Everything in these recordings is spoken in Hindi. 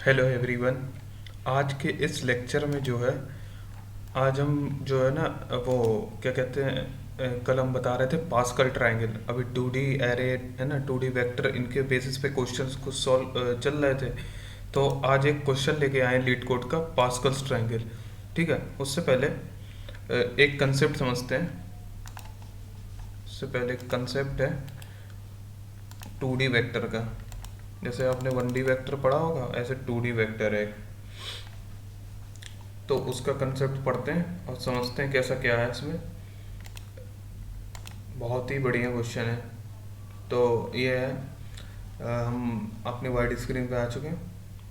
Hello everyone. आज के इस लेक्चर में जो है, आज हम जो है ना, वो क्या कहते हैं, कल हम बता रहे थे पास्कल ट्रायंगल। अभी 2D एरे है ना, 2D वेक्टर, इनके बेसिस पे क्वेश्चंस कुछ सॉल्व चल रहे थे। तो आज एक क्वेश्चन लेके आए लीड कोड का, पास्कल्स ट्रायंगल। ठीक है, उससे पहले एक कंसेप्ट समझते हैं। उससे पहले एक कंसेप्ट है 2D वेक्टर का। जैसे आपने 1D वेक्टर पढ़ा होगा, ऐसे 2D वेक्टर है। तो उसका कंसेप्ट पढ़ते हैं और समझते हैं कैसा क्या है इसमें। बहुत ही बढ़िया क्वेश्चन है। तो ये है, हम अपने वाइड स्क्रीन पे आ चुके हैं।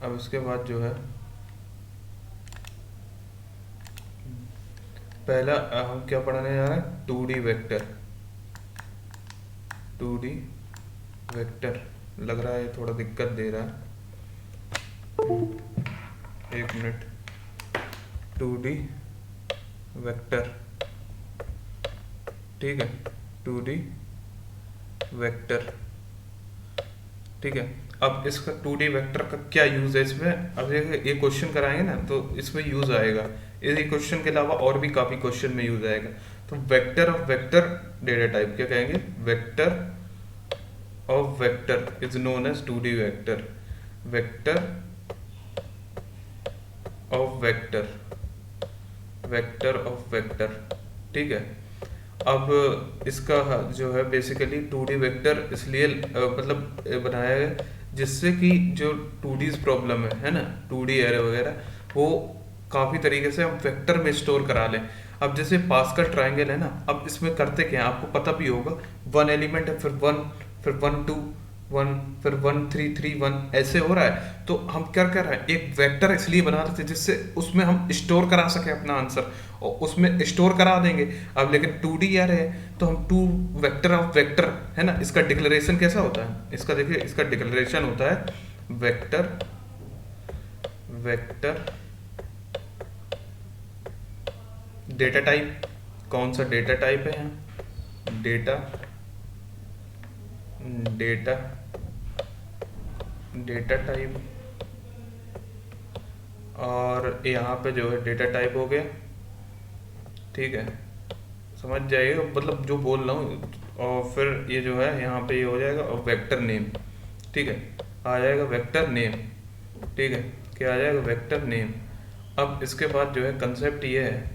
अब इसके बाद जो है, पहला हम क्या पढ़ाने जा रहे हैं, 2D वेक्टर। 2D वेक्टर लग रहा है थोड़ा दिक्कत दे रहा है, एक मिनट। 2D वेक्टर, ठीक है, 2D वेक्टर, ठीक है। अब इसका 2D वेक्टर का क्या यूज है इसमें, अब ये क्वेश्चन कराएंगे ना तो इसमें यूज आएगा। ये क्वेश्चन के अलावा और भी काफी क्वेश्चन में यूज आएगा। तो vector of vector data type क्या कहेंगे, vector of vector is known as 2D vector. Vector of vector, vector of vector, ठीक है। अब इसका जो है बेसिकली 2D वेक्टर इसलिए मतलब बनाया है जिससे कि जो 2D's प्रॉब्लम है ना, 2D एरे वगैरह, वो काफ़ी तरीके से हम वेक्टर में स्टोर करा लें। अब जैसे पास्कल ट्रायंगल है ना, अब इसमें करते क्या है आपको पता भी होगा। वन एलिमेंट है, फिर वन, फिर 1 2 1, फिर 1 3 3 1 ऐसे हो रहा है। तो हम क्या कर रहे हैं, एक वेक्टर इसलिए बना रहे थे जिससे उसमें हम स्टोर करा सके अपना आंसर, और उसमें स्टोर करा देंगे। अब लेकिन 2D यार है, तो हम 2 वेक्टर ऑफ वेक्टर है ना, इसका डिक्लेरेशन कैसा होता है, इसका देखिए, इसका डिक्लेरेशन होता है वेक्टर, वेक्टर डेटा टाइप। कौन सा डेटा टाइप है यहाँ, डेटा, डेटा, डेटा टाइप। और यहाँ पे जो है डेटा टाइप हो गया, ठीक है, समझ जाइएगा मतलब जो बोल रहा हूँ। और फिर ये जो है यहाँ पे ये हो जाएगा, और वेक्टर नेम, ठीक है, आ जाएगा वेक्टर नेम, ठीक है, क्या आ जाएगा, वेक्टर नेम। अब इसके बाद जो है कंसेप्ट ये है,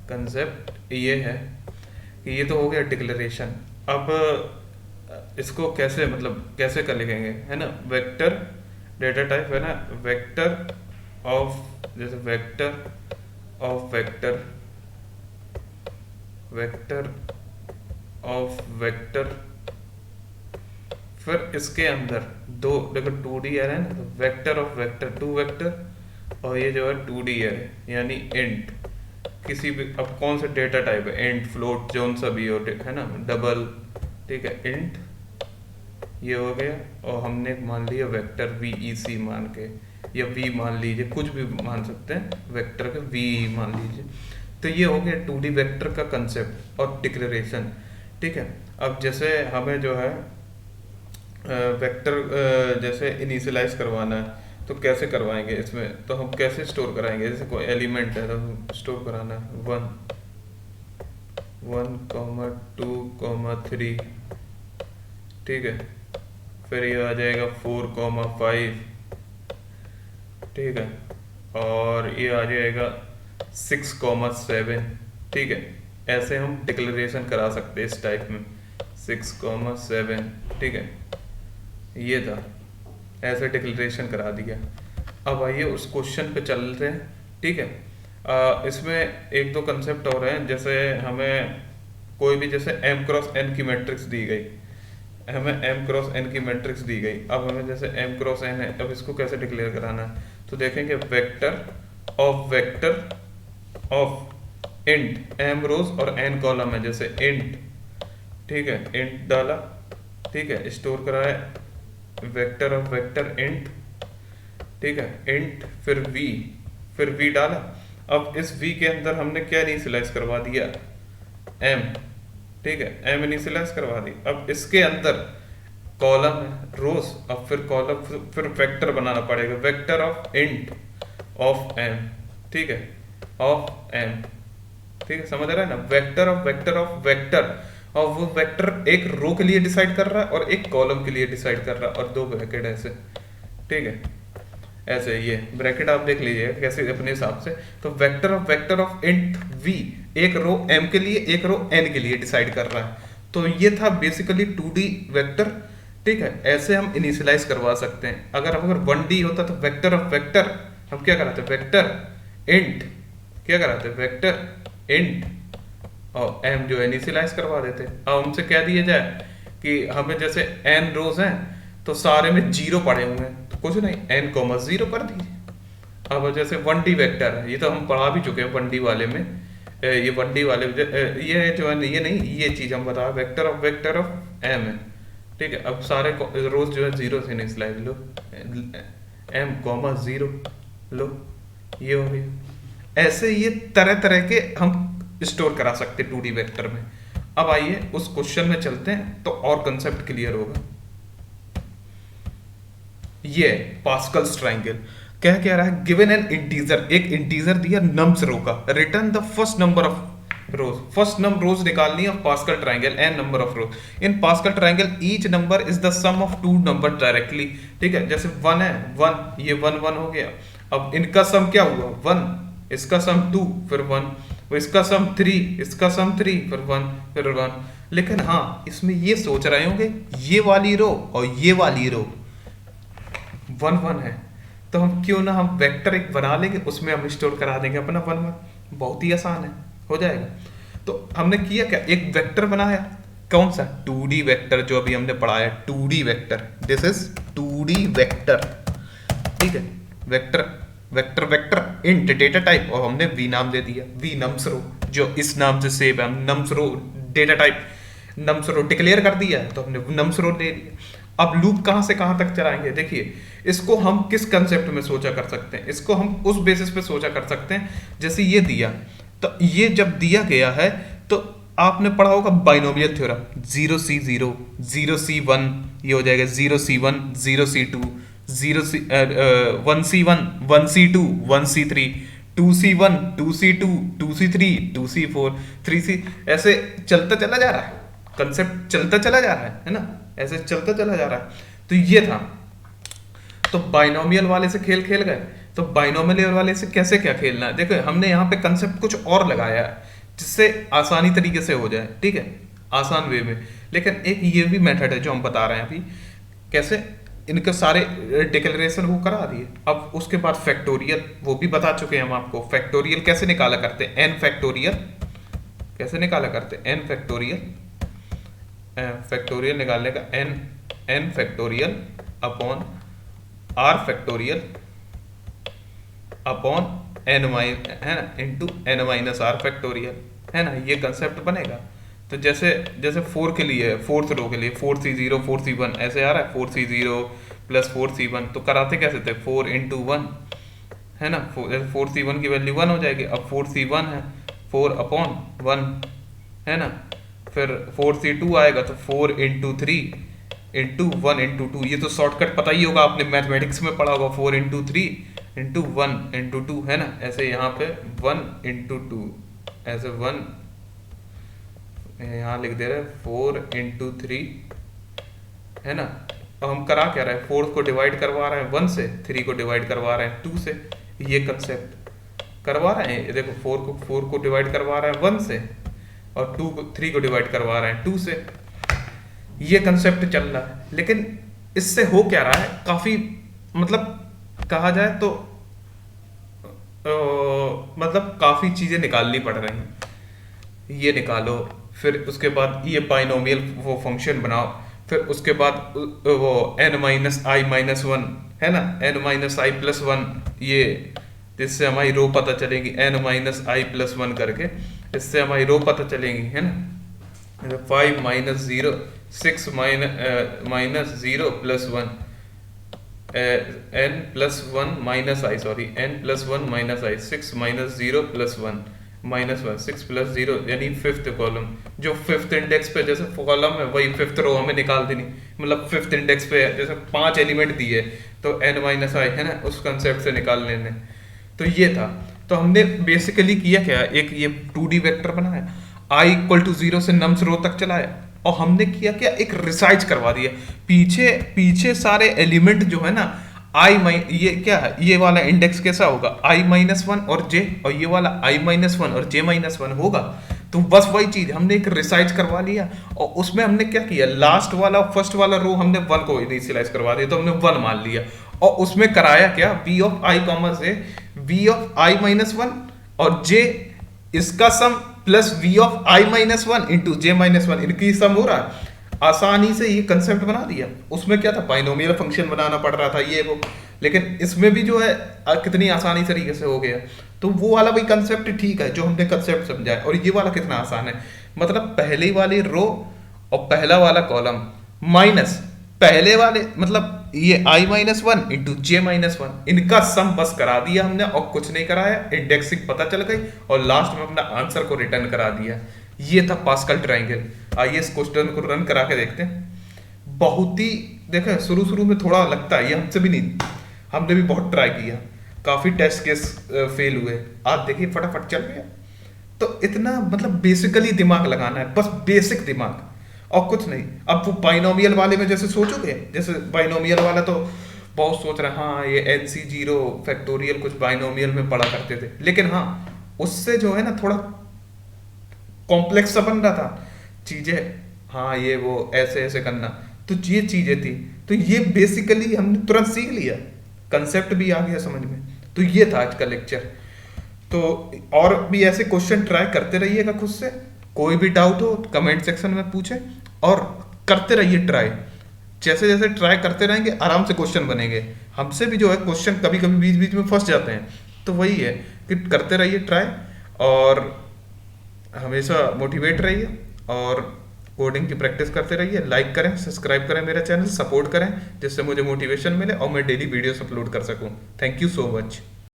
कंसेप्ट ये है कि ये तो हो गया डिक्लेरेशन। अब इसको कैसे मतलब कैसे कर लिखेंगे, है ना, वेक्टर डेटा टाइप है ना, वेक्टर ऑफ, जैसे vector of vector, vector of vector, फिर इसके अंदर दो, देखो 2D एरे है ना, तो वेक्टर ऑफ वेक्टर 2 वेक्टर, और ये जो है 2D एरे यानी इंट, किसी भी, अब कौन सा डेटा टाइप है, इंट, फ्लोट, जोन सा भी हो, है ना, डबल, ठीक है, इंट, ये हो गया। और हमने मान लिया वेक्टर VEC मान के, या V मान लीजिए, कुछ भी मान सकते हैं, वेक्टर का V मान लीजिए। तो ये हो गया 2D वेक्टर का कंसेप्ट और डिक्लेरेशन, ठीक है। अब जैसे हमें जो है वेक्टर जैसे इनिशियलाइज करवाना है, तो कैसे करवाएंगे इसमें, तो हम कैसे स्टोर कराएंगे, जैसे कोई एलिमेंट है तो स्टोर कराना है 1 1 2 3, ठीक है, फिर ये आ जाएगा 4 5, ठीक है, और ये आ जाएगा 6 7, ठीक है। ऐसे हम डिक्लेरेशन करा सकते हैं इस टाइप में, 6 7, ठीक है, ये था, ऐसे डिक्लेरेशन करा दिया। अब आइए उस क्वेश्चन पे चलते हैं, ठीक है। इसमें एक दो कंसेप्ट और हैं, जैसे हमें कोई भी, जैसे m क्रॉस n की मैट्रिक्स दी गई, हमें m क्रॉस n की मैट्रिक्स दी गई। अब हमें जैसे m क्रॉस n है, अब इसको कैसे डिक्लेयर कराना है, तो देखेंगे वेक्टर ऑफ इंट m रोज और n कॉलम है, जैसे इंट, ठीक है, इंट डाला, ठीक है, स्टोर कराया वेक्टर ऑफ वेक्टर इंट, ठीक है, इंट, फिर v डाला। अब इस v के अंदर हमने क्या इनिशियलाइज करवा दिया, m, ठीक है, m इनिशियलाइज करवा दी। अब इसके अंदर कॉलम है, रोज, अब फिर कॉलम, फिर वेक्टर बनाना पड़ेगा, vector of int of M, ठीक है, ऑफ एम, ठीक है, समझ रहा है ना, वेक्टर ऑफ वेक्टर, और वो वेक्टर एक रो के लिए डिसाइड कर रहा है और एक कॉलम के लिए डिसाइड कर रहा है, और दो ब्रैकेट ऐसे, ठीक है, ऐसे ये ब्रैकेट आप देख लीजिए कैसे अपने हिसाब से। तो वेक्टर ऑफ इंट वी एक रो m के लिए एक रो n के लिए डिसाइड कर रहा है। तो ये था बेसिकली 2D वेक्टर, ठीक है, ऐसे हम इनिशियलाइज करवा सकते हैं। अगर 1D होता तो वेक्टर ऑफ वेक्टर हम क्या कराते, वेक्टर इंट, क्या कराते, वेक्टर इंट, और m जो इनिशियलाइज करवा देते। अब हमसे क्या दिया जाए कि हमें जैसे n रोज हैं तो सारे में जीरो पड़े हुए हैं, तो कुछ नहीं n, 0 कर दीजिए। अब जैसे 1D वेक्टर है, ये तो हम पढ़ा भी चुके हैं 1D वाले में, ये 1D वाले ये जो है ये नहीं, ये चीज हम बता, वेक्टर ऑफ m है, ठीक है। अब सारे रोज जो है जीरो से इनिशियलाइज लो, m, 0 लो, ये हो गया। ऐसे ये तरह तरह के हम स्टोर करा सकते 2D वेक्टर में। अब आइए उस क्वेश्चन में चलते हैं तो और कंसेप्ट क्लियर होगा। ये पास्कल्स ट्रायंगल क्या रहा है, गिवन एन इंटीजर, एक इंटीजर दिया नम्स रो का, return the first number of rows, first number rows निकालनी है of Pascal triangle, n number of rows in Pascal triangle, each number is the sum of two number directly, ठीक है। जैसे 1 है, 1, ये 1 1 हो गया। अब इनका सम क्या हुआ, 1, इसका सम 2, फिर 1, इसका सम 3, इसका सम 3, फिर 1, फिर 1। लेकिन हाँ, इसमें ये सोच रहे होंगे ये वाली रो और ये वाली रो 1 1 है, तो हम क्यों ना हम वेक्टर एक बना लेंगे, उसमें हम स्टोर करा देंगे अपना 1 1, बहुत ही आसान है, हो जाएगा। तो हमने किया क्या, एक वेक्टर बनाया, कौन सा, 2D वेक्टर, जो अभी हमने पढ़ाया 2D vector, this is 2D vector, ठीक है, वेक्टर इंट डेटा टाइप, और हमने वी नाम दे दिया, वी नम्स रो, जो इस नाम से सेव है, नम्स रो डेटा टाइप, नम्स रो डिक्लेयर कर दिया है तो हमने नम्स रो ले लिया। अब लूप कहां से कहां तक चलाएंगे, देखिए इसको हम किस कंसेप्ट में सोचा कर सकते हैं, इसको हम उस बेसिस पे सोचा कर सकते हैं, जैसे ये दिया, तो ये जब दिया गया है तो आपने पढ़ा होगा बाइनोमियल थ्योरम, 0C0 0C1, ये हो जाएगा 0C1 0C2 1C1 1C2 1C3 2C1 2C2 2C3 2C4 3C, ऐसे चलता चला जा रहा है, कंसेप्ट चलता चला जा रहा है ना, ऐसे चलता चला जा रहा है। तो ये था, तो बाइनोमियल वाले से खेल खेल गए, तो बाइनोमियल वाले से कैसे क्या खेलना है, देखो हमने यहाँ पे कंसेप्ट कुछ और लगाया है जिससे आसानी तरीके से हो जाए, ठीक है, आसान वे में। लेकिन एक ये भी मेथड है जो हम बता रहे हैं अभी, कैसे इनके सारे डिक्लेरेशन वो करा दिए। अब उसके बाद फैक्टोरियल वो भी बता चुके हैं हम आपको, फैक्टोरियल कैसे निकाला करते हैं, एन फैक्टोरियल कैसे निकाला करते हैं, एन फैक्टोरियल, फैक्टोरियल निकालने का N factorial upon R factorial upon N minus, है ना, into N minus R factorial, है ना, ये कंसेप्ट बनेगा। तो जैसे 4 के लिए, 4th रो के लिए 4C0 4C1 ऐसे आ रहा है, 4C0 प्लस 4C1, तो कराते कैसे थे, 4 into 1, है ना, 4C1 की वैल्यू 1 हो जाएगी। अब 4C1 है 4 अपॉन 1, है ना, फिर 4C2 आएगा तो 4 into 3 into 1 into 2, ये तो शॉर्टकट पता ही होगा, आपने मैथमेटिक्स में पढ़ा होगा, 4 into 3 into 1 into 2, है ना, ऐसे यहाँ पे 1 into 2, ऐसे 1 यहाँ लिख दे रहे हैं 4 into 3, है ना। अब हम करा क्या रहे हैं, 4 को डिवाइड करवा रहे हैं 1 से, 3 को डिवाइड करवा रहे हैं 2 से, ये कंसेप्ट करवा रहे हैं। देखो 4 को डिवाइड करवा रहे हैं 1 से, और 3 को डिवाइड करवा रहे हैं 2 से, ये कंसेप्ट चल रहा है। लेकिन इससे हो क्या रहा है, काफी मतलब कहा जाए तो मतलब काफी चीजें निकालनी पड़ रही हैं। ये निकालो, फिर उसके बाद ये बाइनोमियल वो फंक्शन बनाओ, फिर उसके बाद वो n माइनस आई माइनस 1, है ना, n माइनस आई प्लस 1, ये इससे हमारी रो पता चलेगी, n माइनस आई प्लस 1 करके इससे हमारी रो पता चलेगी, है ना। 5 minus 0 6 minus 0 plus 1 n plus 1 minus I, sorry n plus 1 minus I, 6 minus 0 plus 1 minus 1, 6 plus 0, यानी 5th कॉलम, जो 5th इंडेक्स पे जैसे कॉलम है वही 5th रो हमें निकाल देनी, मतलब फिफ्थ इंडेक्स पे जैसे 5 एलिमेंट दिए तो n-i है ना, उस कंसेप्ट से निकाल लेने। तो ये था। तो हमने बेसिकली किया क्या, एक ये 2D वेक्टर बनाया, i इक्वल टू 0 से नम्स रो तक चलाया, और हमने किया क्या, एक रिसाइज करवा दिया पीछे पीछे सारे एलिमेंट जो है ना, ये क्या है, ये वाला इंडेक्स कैसा होगा, i-1 और j, और ये वाला i-1 और j-1 होगा। तो बस वही चीज हमने एक रिसाइज करवा लिया, और उसमें हमने क्या किया, लास्ट वाला फर्स्ट वाला रो हमने 1 को इनिशियलाइज करवा दिया, तो हमने 1 मान लिया, और उसमें कराया क्या, v ऑफ i कॉमा से v ऑफ i-1 और j इसका sum plus v of i-1 into j-1 इनकी सम हो रहा है। आसानी से ये कंसेप्ट बना दिया। उसमें क्या था, बाइनोमियल फंक्शन बनाना पड़ रहा था ये वो, लेकिन इसमें भी जो है कितनी आसानी तरीके से हो गया। तो वो वाला भी कंसेप्ट ठीक है जो हमने कंसेप्ट समझा है, और ये वाला कितना आसान है, मतलब पहली वाली रो और पहला वाला कॉलम माइनस पहले वाले, मतलब ये i-1 इंटू j-1 इनका सम बस करा दिया हमने, और कुछ नहीं कराया, इंडेक्सिंग पता चल गई, और लास्ट में अपना आंसर को रिटर्न करा दिया। ये था पास्कल ट्रायंगल। आइए इस क्वेश्चन को रन करा के देखते हैं। बहुत ही देखा, शुरू शुरू में थोड़ा लगता है, ये हमसे भी नहीं, हमने भी बहुत ट्राई किया, काफी टेस्ट केस फेल हुए, आज देखिए फटाफट चल गया। तो इतना मतलब बेसिकली दिमाग लगाना है, बस बेसिक दिमाग और कुछ नहीं। अब वो बाइनोमियल वाले में जैसे सोचोगे, जैसे बाइनोमियल वाला तो बहुत सोच रहे हैं, हाँ ये NC0 फैक्टोरियल कुछ बाइनोमियल में पढ़ा करते थे, लेकिन हाँ उससे जो है ना थोड़ा कॉम्प्लेक्स सा बन रहा था चीजें, हाँ ये वो ऐसे ऐसे करना, तो ये चीजें थी। तो ये बेसिकली हमने तुरंत सीख लिया, कंसेप्ट भी आ गया समझ में। तो ये था आज का लेक्चर। तो और भी ऐसे क्वेश्चन ट्राई करते रहिएगा खुद से, कोई भी डाउट हो कमेंट सेक्शन में पूछें, और करते रहिए ट्राई। जैसे जैसे ट्राई करते रहेंगे आराम से क्वेश्चन बनेंगे। हमसे भी जो है क्वेश्चन कभी कभी बीच बीच में फंस जाते हैं, तो वही है कि करते रहिए ट्राई, और हमेशा मोटिवेट रहिए, और कोडिंग की प्रैक्टिस करते रहिए। लाइक करें, सब्सक्राइब करें मेरा चैनल, सपोर्ट करें, जिससे मुझे मोटिवेशन मिले और मैं डेली वीडियोस अपलोड कर सकूं। Thank you so much.